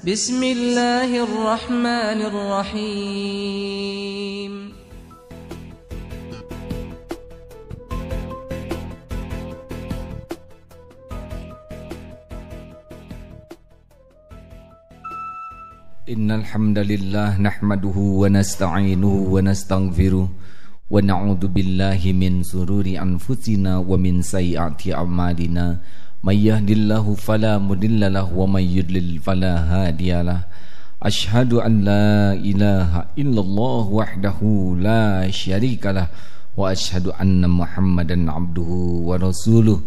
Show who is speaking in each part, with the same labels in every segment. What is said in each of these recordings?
Speaker 1: Bismillahirrahmanirrahim.
Speaker 2: Innal hamdalillah nahmaduhu wa nasta'inuhu wa nastaghfiruh wa na'udzu billahi min sururi anfusina wa min sayyiati a'malina may yahdihillahu fala mudilla lahu wa may yudlil fala hadiyalah. Asyhadu an la ilaha illallah wahdahu la syarikalah wa asyhadu anna Muhammadan abduhu wa rasuluh.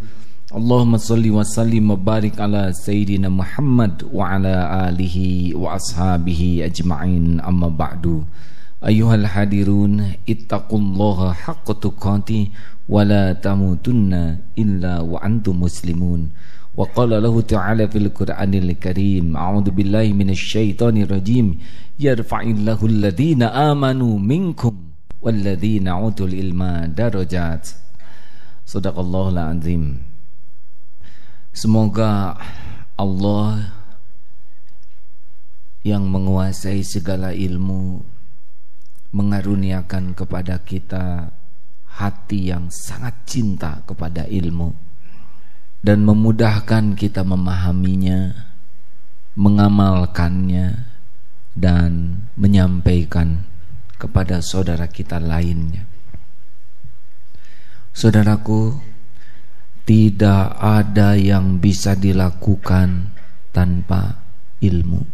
Speaker 2: Allahumma salli wa sallim wa barik ala Sayyidina Muhammad wa ala alihi wa ashabihi ajma'in, amma ba'du. Ayyuhal hadirun, ittaqullaha haqqa tuqatih wa la tamutunna illa wa antum muslimun. Wa qala lahu ta'ala fil Qur'anil Karim, a'udzu billahi minasy syaithanir rajim, yarfa'illahu alladhina amanu minkum walladhina utul ilma darajat. Shadaqallahul azim. Semoga Allah yang menguasai segala ilmu mengaruniakan kepada kita hati yang sangat cinta kepada ilmu dan memudahkan kita memahaminya, mengamalkannya, dan menyampaikan kepada saudara kita lainnya. Saudaraku, tidak ada yang bisa dilakukan tanpa ilmu.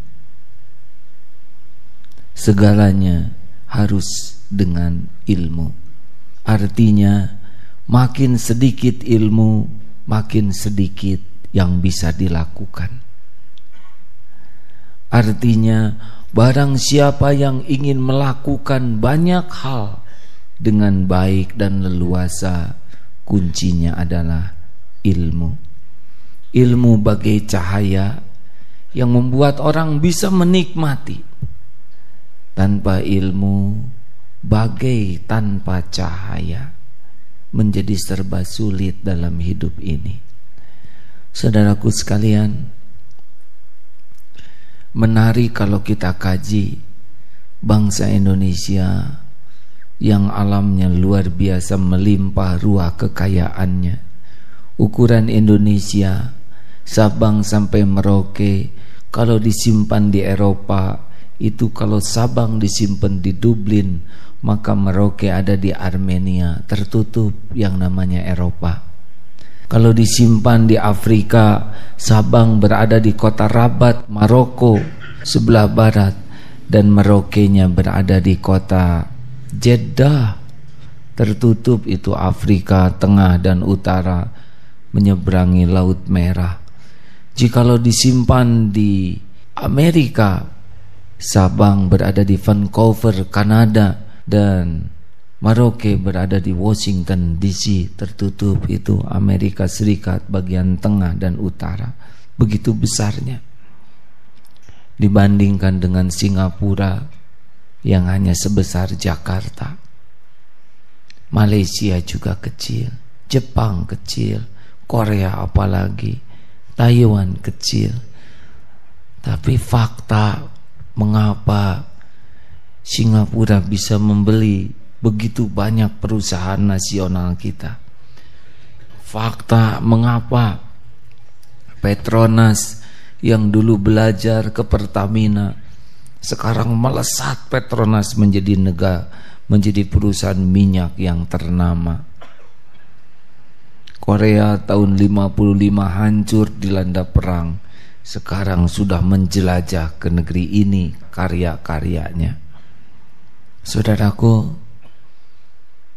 Speaker 2: Segalanya harus dengan ilmu. Artinya, makin sedikit ilmu, makin sedikit yang bisa dilakukan. Artinya, barang siapa yang ingin melakukan banyak hal dengan baik dan leluasa, kuncinya adalah ilmu. Ilmu bagai cahaya yang membuat orang bisa menikmati. Tanpa ilmu, bagai tanpa cahaya, menjadi serba sulit dalam hidup ini. Saudaraku sekalian, menarik kalau kita kaji bangsa Indonesia yang alamnya luar biasa melimpah ruah kekayaannya. Ukuran Indonesia, Sabang sampai Merauke, kalau disimpan di Eropa, itu kalau Sabang disimpan di Dublin, maka Merauke ada di Armenia, tertutup yang namanya Eropa. Kalau disimpan di Afrika, Sabang berada di kota Rabat, Maroko, sebelah barat, dan Merauke-nya berada di kota Jeddah, tertutup itu Afrika Tengah dan Utara, menyeberangi Laut Merah. Jikalau disimpan di Amerika, Sabang berada di Vancouver, Kanada, dan Merauke berada di Washington DC, tertutup itu Amerika Serikat bagian tengah dan utara. Begitu besarnya dibandingkan dengan Singapura yang hanya sebesar Jakarta. Malaysia juga kecil, Jepang kecil, Korea apalagi, Taiwan kecil. Tapi fakta mengapa Singapura bisa membeli begitu banyak perusahaan nasional kita. Fakta mengapa Petronas yang dulu belajar ke Pertamina sekarang melesat Petronas menjadi perusahaan minyak yang ternama. Korea tahun 55 hancur dilanda perang, sekarang sudah menjelajah ke negeri ini karya-karyanya. Saudaraku,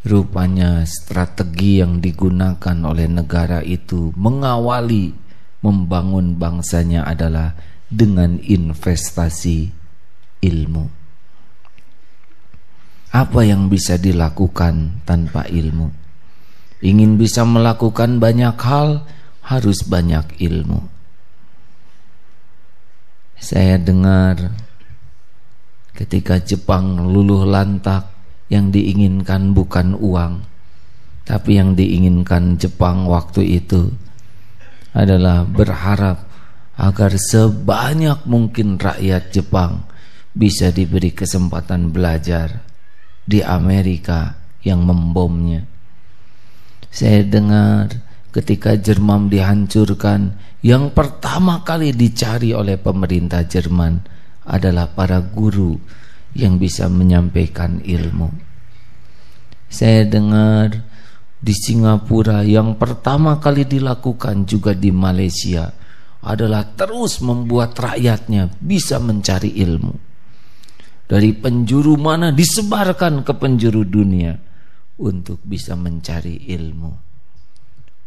Speaker 2: rupanya strategi yang digunakan oleh negara itu mengawali membangun bangsanya adalah dengan investasi ilmu. Apa yang bisa dilakukan tanpa ilmu? Ingin bisa melakukan banyak hal, harus banyak ilmu. Saya dengar ketika Jepang luluh lantak, yang diinginkan bukan uang, tapi yang diinginkan Jepang waktu itu adalah berharap agar sebanyak mungkin rakyat Jepang bisa diberi kesempatan belajar di Amerika yang membomnya. Saya dengar ketika Jerman dihancurkan, yang pertama kali dicari oleh pemerintah Jerman adalah para guru yang bisa menyampaikan ilmu. Saya dengar di Singapura yang pertama kali dilakukan, juga di Malaysia, adalah terus membuat rakyatnya bisa mencari ilmu. Dari penjuru mana disebarkan ke penjuru dunia untuk bisa mencari ilmu.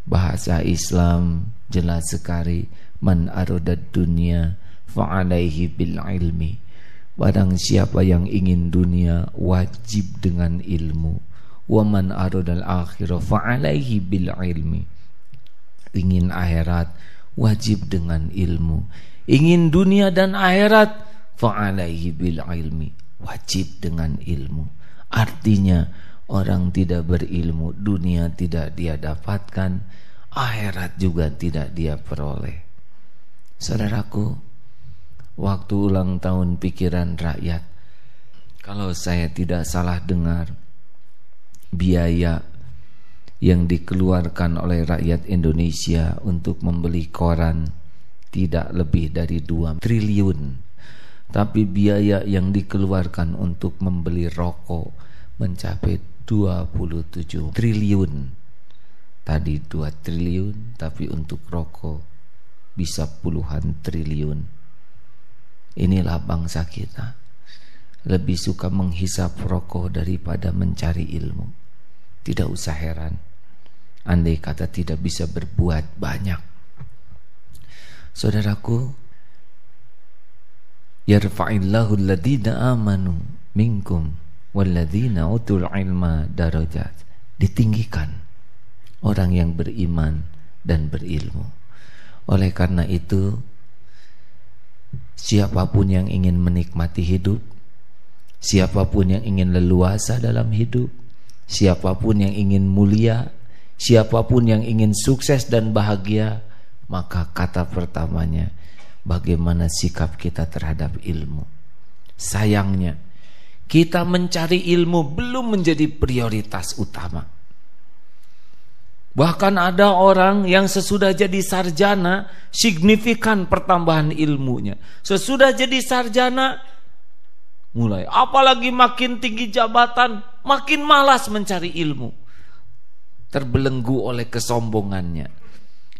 Speaker 2: Bahasa Islam jelas sekali, man aradad dunya fa'alaihi bil ilmi. Barang siapa yang ingin dunia wajib dengan ilmu. Wa man aradal akhirah fa'alaihi bil ilmi. Ingin akhirat wajib dengan ilmu. Ingin dunia dan akhirat fa'alaihi bil ilmi, wajib dengan ilmu. Artinya orang tidak berilmu, dunia tidak dia dapatkan, akhirat juga tidak dia peroleh. Saudaraku, waktu ulang tahun pikiran rakyat, kalau saya tidak salah dengar, biaya yang dikeluarkan oleh rakyat Indonesia untuk membeli koran tidak lebih dari 2 triliun. Tapi biaya yang dikeluarkan untuk membeli rokok mencapai 27 triliun. Tadi 2 triliun, tapi untuk rokok bisa puluhan triliun. Inilah bangsa kita, lebih suka menghisap rokok daripada mencari ilmu. Tidak usah heran andai kata tidak bisa berbuat banyak. Saudaraku, yarfa'illahu alladhina amanu minkum walladhina utul ilma darajat. Ditinggikan orang yang beriman dan berilmu. Oleh karena itu, siapapun yang ingin menikmati hidup, siapapun yang ingin leluasa dalam hidup, siapapun yang ingin mulia, siapapun yang ingin sukses dan bahagia, maka kata pertamanya, bagaimana sikap kita terhadap ilmu. Sayangnya, kita mencari ilmu belum menjadi prioritas utama. Bahkan ada orang yang sesudah jadi sarjana, signifikan pertambahan ilmunya. Sesudah jadi sarjana, mulai, apalagi makin tinggi jabatan, makin malas mencari ilmu. Terbelenggu oleh kesombongannya.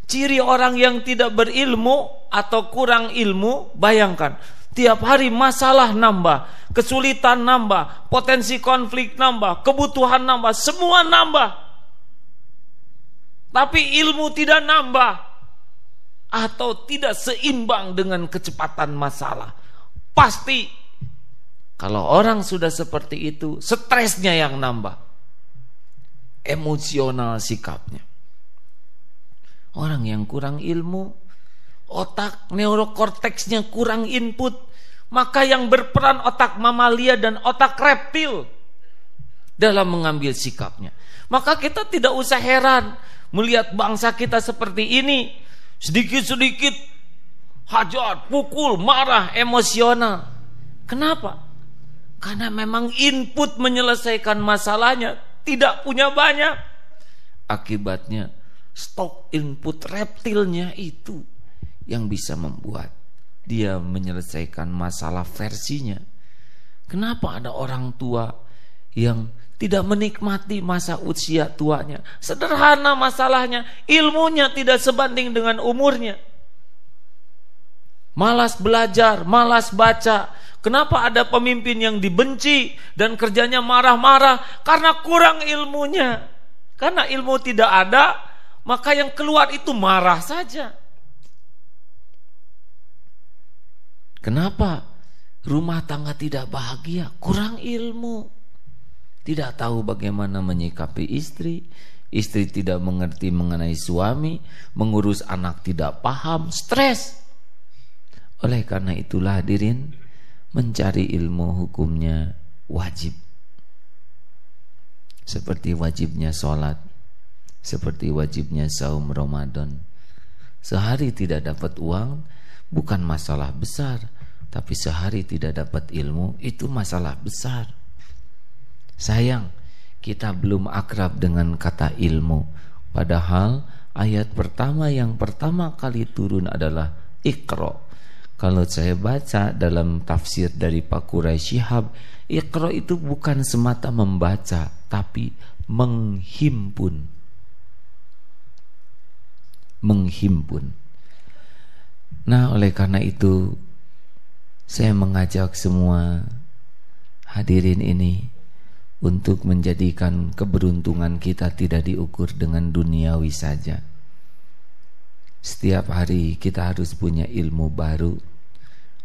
Speaker 2: Ciri orang yang tidak berilmu atau kurang ilmu, bayangkan, tiap hari masalah nambah, kesulitan nambah, potensi konflik nambah, kebutuhan nambah, semua nambah. Tapi ilmu tidak nambah atau tidak seimbang dengan kecepatan masalah. Pasti kalau orang sudah seperti itu, stresnya yang nambah, emosional sikapnya. Orang yang kurang ilmu, otak neurokorteksnya kurang input, maka yang berperan otak mamalia dan otak reptil dalam mengambil sikapnya. Maka kita tidak usah heran melihat bangsa kita seperti ini, sedikit-sedikit hajar, pukul, marah, emosional. Kenapa? Karena memang input menyelesaikan masalahnya tidak punya banyak. Akibatnya stok input reptilnya itu yang bisa membuat dia menyelesaikan masalah versinya. Kenapa ada orang tua yang tidak menikmati masa usia tuanya? Sederhana masalahnya, ilmunya tidak sebanding dengan umurnya. Malas belajar, malas baca. Kenapa ada pemimpin yang dibenci dan kerjanya marah-marah? Karena kurang ilmunya. Karena ilmu tidak ada, maka yang keluar itu marah saja. Kenapa rumah tangga tidak bahagia? Kurang ilmu. Tidak tahu bagaimana menyikapi istri, istri tidak mengerti mengenai suami, mengurus anak tidak paham, stres. Oleh karena itulah hadirin, mencari ilmu hukumnya wajib. Seperti wajibnya sholat, seperti wajibnya saum Ramadan. Sehari tidak dapat uang, bukan masalah besar. Tapi sehari tidak dapat ilmu, itu masalah besar. Sayang, kita belum akrab dengan kata ilmu. Padahal ayat pertama yang pertama kali turun adalah Iqra. Kalau saya baca dalam tafsir dari Pak Quraisy Shihab, Iqra itu bukan semata membaca, tapi menghimpun. Nah, oleh karena itu saya mengajak semua hadirin ini untuk menjadikan keberuntungan kita tidak diukur dengan duniawi saja. Setiap hari kita harus punya ilmu baru,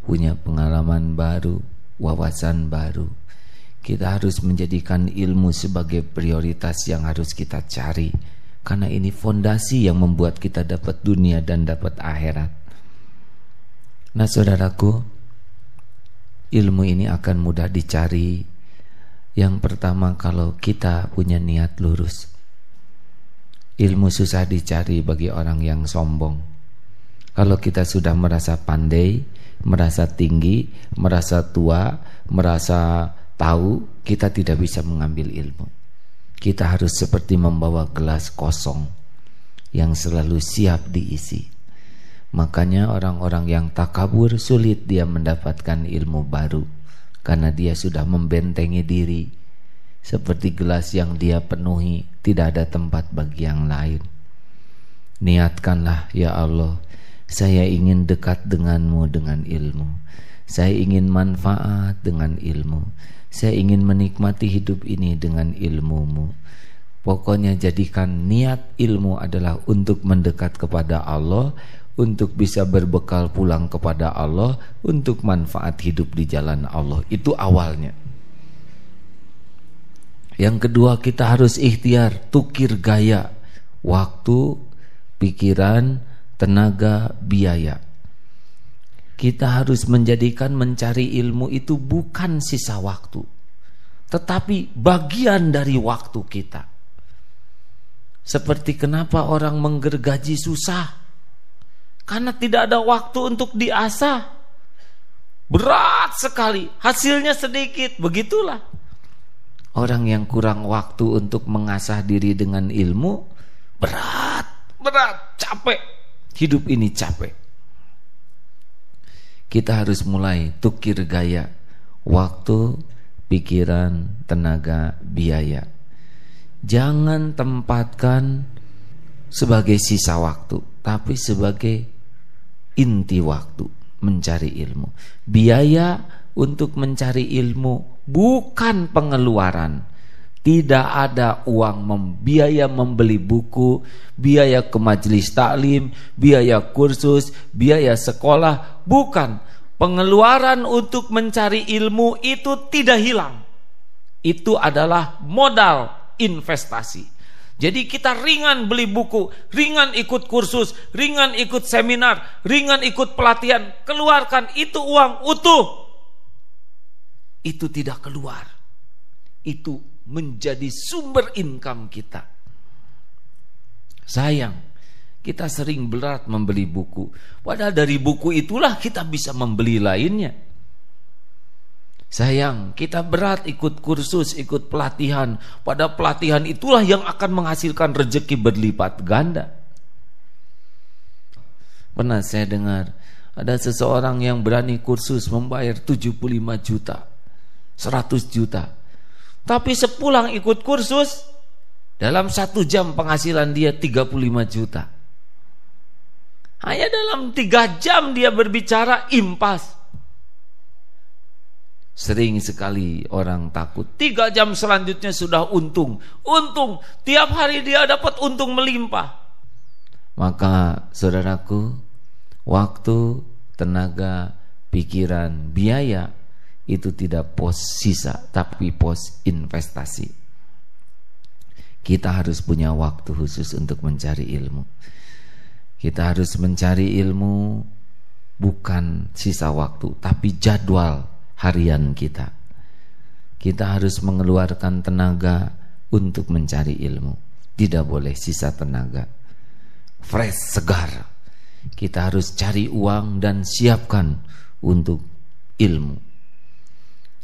Speaker 2: punya pengalaman baru, wawasan baru. Kita harus menjadikan ilmu sebagai prioritas yang harus kita cari, karena ini fondasi yang membuat kita dapat dunia dan dapat akhirat. Nah saudaraku, ilmu ini akan mudah dicari. Yang pertama, kalau kita punya niat lurus. Ilmu susah dicari bagi orang yang sombong. Kalau kita sudah merasa pandai, merasa tinggi, merasa tua, merasa tahu, kita tidak bisa mengambil ilmu. Kita harus seperti membawa gelas kosong yang selalu siap diisi. Makanya orang-orang yang takabur sulit dia mendapatkan ilmu baru, karena dia sudah membentengi diri. Seperti gelas yang dia penuhi, tidak ada tempat bagi yang lain. Niatkanlah, ya Allah, saya ingin dekat denganmu dengan ilmu. Saya ingin manfaat dengan ilmu. Saya ingin menikmati hidup ini dengan ilmumu. Pokoknya jadikan niat ilmu adalah untuk mendekat kepada Allah, untuk bisa berbekal pulang kepada Allah, untuk manfaat hidup di jalan Allah. Itu awalnya. Yang kedua, kita harus ikhtiar, tukir gaya, waktu, pikiran, tenaga, biaya. Kita harus menjadikan mencari ilmu itu bukan sisa waktu, tetapi bagian dari waktu kita. Seperti kenapa orang menggergaji susah? Karena tidak ada waktu untuk diasah. Berat sekali, hasilnya sedikit, begitulah. Orang yang kurang waktu untuk mengasah diri dengan ilmu, berat, capek. Hidup ini capek. Kita harus mulai tukir gaya, waktu, pikiran, tenaga, biaya. Jangan tempatkan sebagai sisa waktu, tapi sebagai inti waktu mencari ilmu. Biaya untuk mencari ilmu bukan pengeluaran. Tidak ada uang biaya membeli buku, biaya ke majelis taklim, biaya kursus, biaya sekolah. Bukan. Pengeluaran untuk mencari ilmu itu tidak hilang. Itu adalah modal investasi. Jadi kita ringan beli buku, ringan ikut kursus, ringan ikut seminar, ringan ikut pelatihan. Keluarkan itu uang utuh. Itu tidak keluar. Itu menjadi sumber income kita. Sayang, kita sering berat membeli buku, padahal dari buku itulah kita bisa membeli lainnya. Sayang, kita berat ikut kursus, ikut pelatihan, pada pelatihan itulah yang akan menghasilkan rezeki berlipat ganda. Pernah saya dengar ada seseorang yang berani kursus membayar 75 juta, 100 juta. Tapi sepulang ikut kursus, dalam 1 jam penghasilan dia 35 juta. Hanya dalam 3 jam dia berbicara impas. Sering sekali orang takut 3 jam selanjutnya sudah untung. Tiap hari dia dapat untung melimpah. Maka saudaraku, waktu, tenaga, pikiran, biaya itu tidak pos sisa, tapi pos investasi. Kita harus punya waktu khusus untuk mencari ilmu. Kita harus mencari ilmu bukan sisa waktu, tapi jadwal harian kita. Kita harus mengeluarkan tenaga untuk mencari ilmu. Tidak boleh sisa tenaga. Fresh, segar. kita harus cari uang dan siapkan untuk ilmu.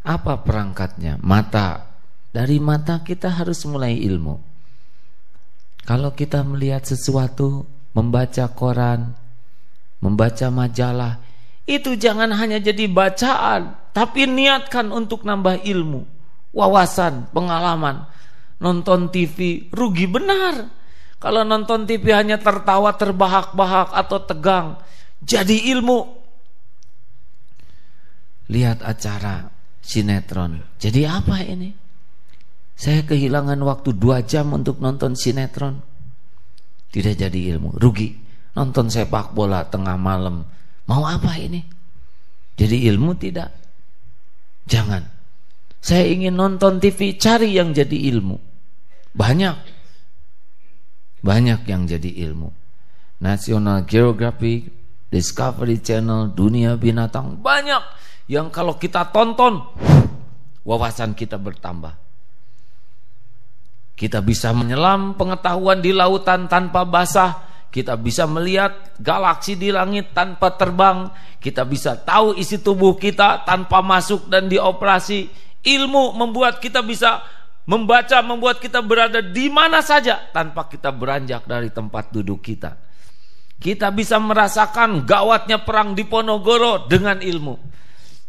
Speaker 2: Apa perangkatnya? Mata. Dari mata kita harus mulai ilmu. Kalau kita melihat sesuatu, membaca koran, membaca majalah, itu jangan hanya jadi bacaan, tapi niatkan untuk nambah ilmu, wawasan, pengalaman. Nonton TV rugi benar. Kalau nonton TV hanya tertawa, terbahak-bahak atau tegang, jadi ilmu. Lihat acara sinetron, jadi apa ini? Saya kehilangan waktu 2 jam untuk nonton sinetron, tidak jadi ilmu, rugi. Nonton sepak bola tengah malam, mau apa ini? Jadi ilmu tidak? Jangan. Saya ingin nonton TV, cari yang jadi ilmu. Banyak yang jadi ilmu. National Geographic, Discovery Channel, Dunia Binatang, banyak yang kalau kita tonton, wawasan kita bertambah. Kita bisa menyelam pengetahuan di lautan tanpa basah. Kita bisa melihat galaksi di langit tanpa terbang. Kita bisa tahu isi tubuh kita tanpa masuk dan dioperasi. Ilmu membuat kita bisa membaca, membuat kita berada di mana saja tanpa kita beranjak dari tempat duduk kita. Kita bisa merasakan gawatnya perang di Ponorogo dengan ilmu,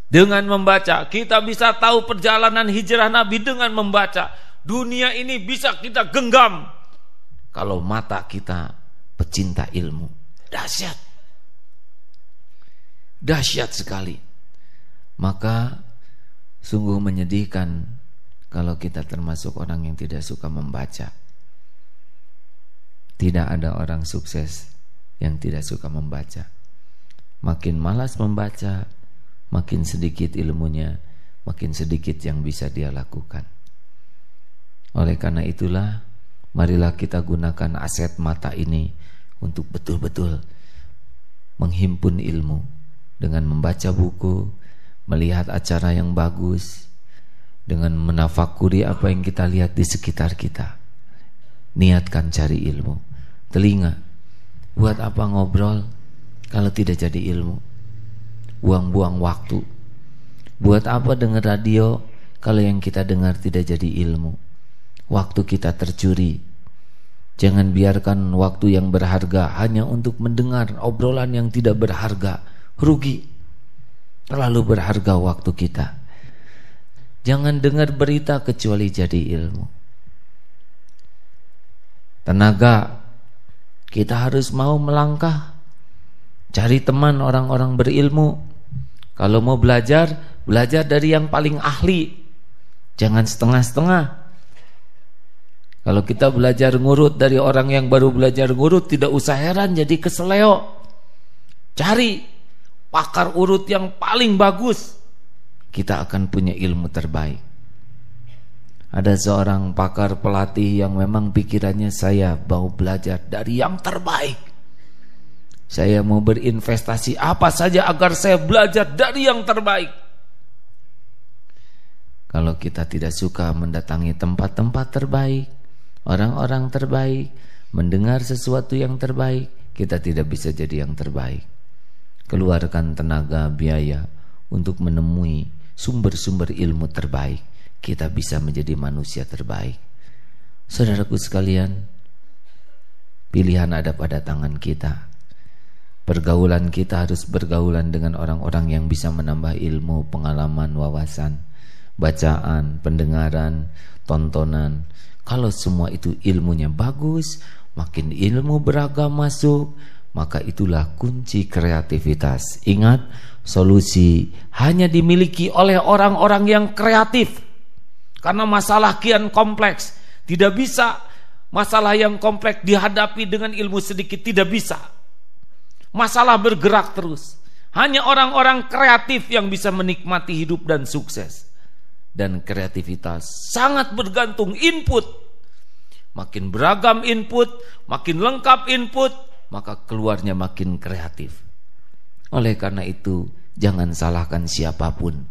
Speaker 2: dengan membaca. Kita bisa tahu perjalanan hijrah Nabi dengan membaca. Dunia ini bisa kita genggam kalau mata kita pecinta ilmu. Dahsyat sekali. Maka sungguh menyedihkan kalau kita termasuk orang yang tidak suka membaca. Tidak ada orang sukses yang tidak suka membaca. Makin malas membaca, makin sedikit ilmunya, makin sedikit yang bisa dia lakukan. Oleh karena itulah, marilah kita gunakan aset mata ini untuk betul-betul menghimpun ilmu dengan membaca buku, melihat acara yang bagus, dengan menafakuri apa yang kita lihat di sekitar kita. Niatkan cari ilmu. Telinga, buat apa ngobrol kalau tidak jadi ilmu? Buang-buang waktu. Buat apa dengar radio kalau yang kita dengar tidak jadi ilmu? Waktu kita tercuri. Jangan biarkan waktu yang berharga hanya untuk mendengar obrolan yang tidak berharga. Rugi. Terlalu berharga waktu kita. Jangan dengar berita kecuali jadi ilmu. Tenaga, kita harus mau melangkah, cari teman orang-orang berilmu. Kalau mau belajar, belajar dari yang paling ahli. Jangan setengah-setengah. Kalau kita belajar ngurut dari orang yang baru belajar ngurut, tidak usah heran jadi keseleo. Cari pakar urut yang paling bagus, kita akan punya ilmu terbaik. Ada seorang pakar pelatih yang memang pikirannya, saya mau belajar dari yang terbaik. Saya mau berinvestasi apa saja agar saya belajar dari yang terbaik. Kalau kita tidak suka mendatangi tempat-tempat terbaik, orang-orang terbaik, mendengar sesuatu yang terbaik, kita tidak bisa jadi yang terbaik. Keluarkan tenaga, biaya untuk menemui sumber-sumber ilmu terbaik. Kita bisa menjadi manusia terbaik. Saudaraku sekalian, pilihan ada pada tangan kita. Pergaulan kita harus bergaulan dengan orang-orang yang bisa menambah ilmu, pengalaman, wawasan, bacaan, pendengaran, tontonan. Kalau semua itu ilmunya bagus, makin ilmu beragam masuk, maka itulah kunci kreativitas. Ingat, solusi hanya dimiliki oleh orang-orang yang kreatif. Karena masalah kian kompleks, tidak bisa masalah yang kompleks dihadapi dengan ilmu sedikit, tidak bisa. Masalah bergerak terus. Hanya orang-orang kreatif yang bisa menikmati hidup dan sukses. Dan kreativitas sangat bergantung input. Makin beragam input, makin lengkap input, maka keluarnya makin kreatif. Oleh karena itu, jangan salahkan siapapun.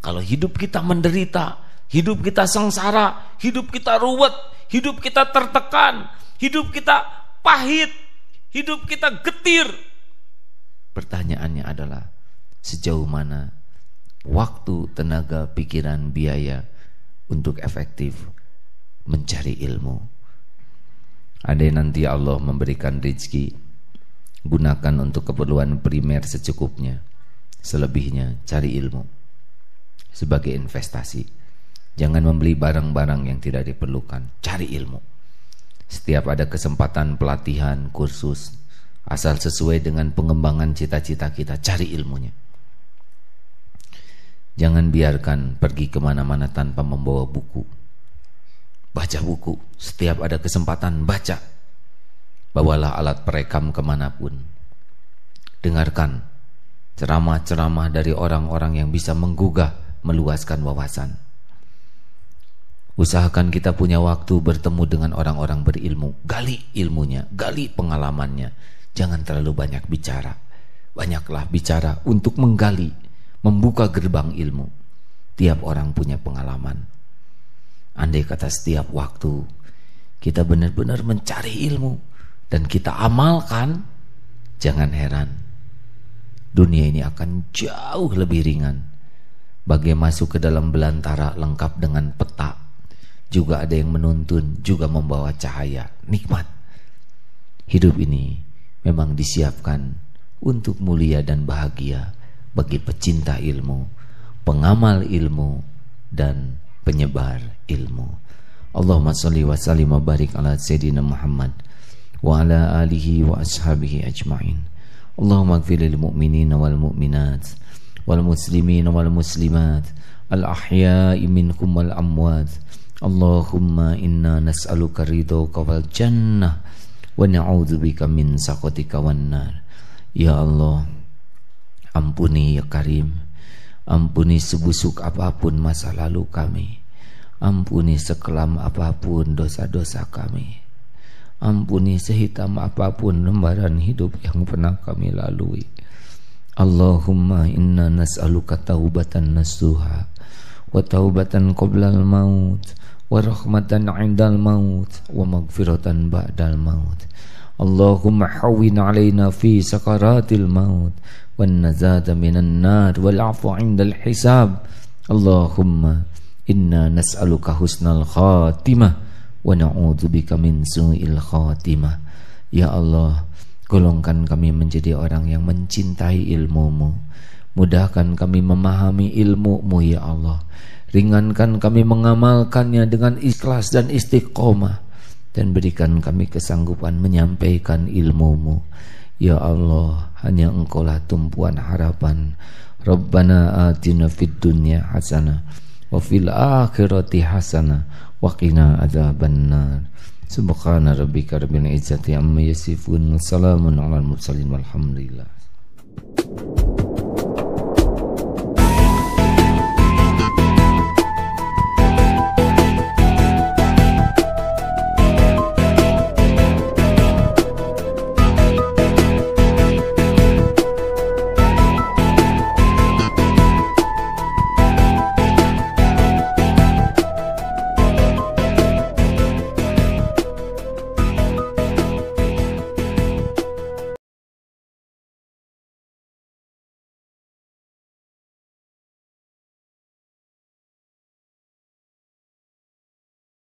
Speaker 2: Kalau hidup kita menderita, hidup kita sengsara, hidup kita ruwet, hidup kita tertekan, hidup kita pahit, hidup kita getir, Pertanyaannya adalah sejauh mana waktu, tenaga, pikiran, biaya untuk efektif mencari ilmu. Ada yang nanti Allah memberikan rezeki, gunakan untuk keperluan primer secukupnya. Selebihnya cari ilmu sebagai investasi. Jangan membeli barang-barang yang tidak diperlukan. Cari ilmu. Setiap ada kesempatan pelatihan, kursus, asal sesuai dengan pengembangan cita-cita kita, cari ilmunya. Jangan biarkan pergi kemana-mana tanpa membawa buku. Baca buku. Setiap ada kesempatan, baca. Bawalah alat perekam kemanapun. Dengarkan ceramah-ceramah dari orang-orang yang bisa menggugah, meluaskan wawasan. Usahakan kita punya waktu bertemu dengan orang-orang berilmu. Gali ilmunya, gali pengalamannya. Jangan terlalu banyak bicara. Banyaklah bicara untuk menggali, membuka gerbang ilmu. Tiap orang punya pengalaman. Andai kata setiap waktu kita benar-benar mencari ilmu dan kita amalkan, jangan heran, dunia ini akan jauh lebih ringan. Bagai masuk ke dalam belantara lengkap dengan peta, juga ada yang menuntun, juga membawa cahaya. Nikmat. Hidup ini memang disiapkan untuk mulia dan bahagia bagi pecinta ilmu, pengamal ilmu, dan penyebar ilmu. Allahumma salli wa sallim wa barik ala Sayyidina Muhammad wa ala alihi wa ashabihi ajma'in. Allahumma ighfir lil mu'minina wal mu'minat wal muslimina wal muslimat al ahya'i minhum wal amwat. Allahumma inna nas'aluka ridhaka wal jannah wa na'udzubika min sakhatika wan nar. Ya Allah, ampuni ya Karim, ampuni sebusuk apapun masa lalu kami, ampuni sekelam apapun dosa-dosa kami, ampuni sehitam apapun lembaran hidup yang pernah kami lalui. Allahumma inna nas'aluka taubatan nasuha wa taubatan qoblal maut wa rahmatan 'indal maut wa maghfiratan ba'dal maut. Allahumma hawwin 'alaina fi sakaratil maut wan nazata minan nar wal 'afwa 'indal hisab. Allahumma inna nas'aluka husnal khatimah wa na'udzubika min su'il khatimah. Ya Allah, golongkan kami menjadi orang yang mencintai ilmu-Mu. Mudahkan kami memahami ilmu-Mu ya Allah. Ringankan kami mengamalkannya dengan ikhlas dan istiqomah. Dan berikan kami kesanggupan menyampaikan ilmu-Mu. Ya Allah, hanya Engkaulah tumpuan harapan. Rabbana atina fid dunya hasanah wa fil akhirati hasanah wa qina adzabannar. Subhana rabbika rabbil izzati amma yasifun. Salamun alal mursalin walhamdulillah.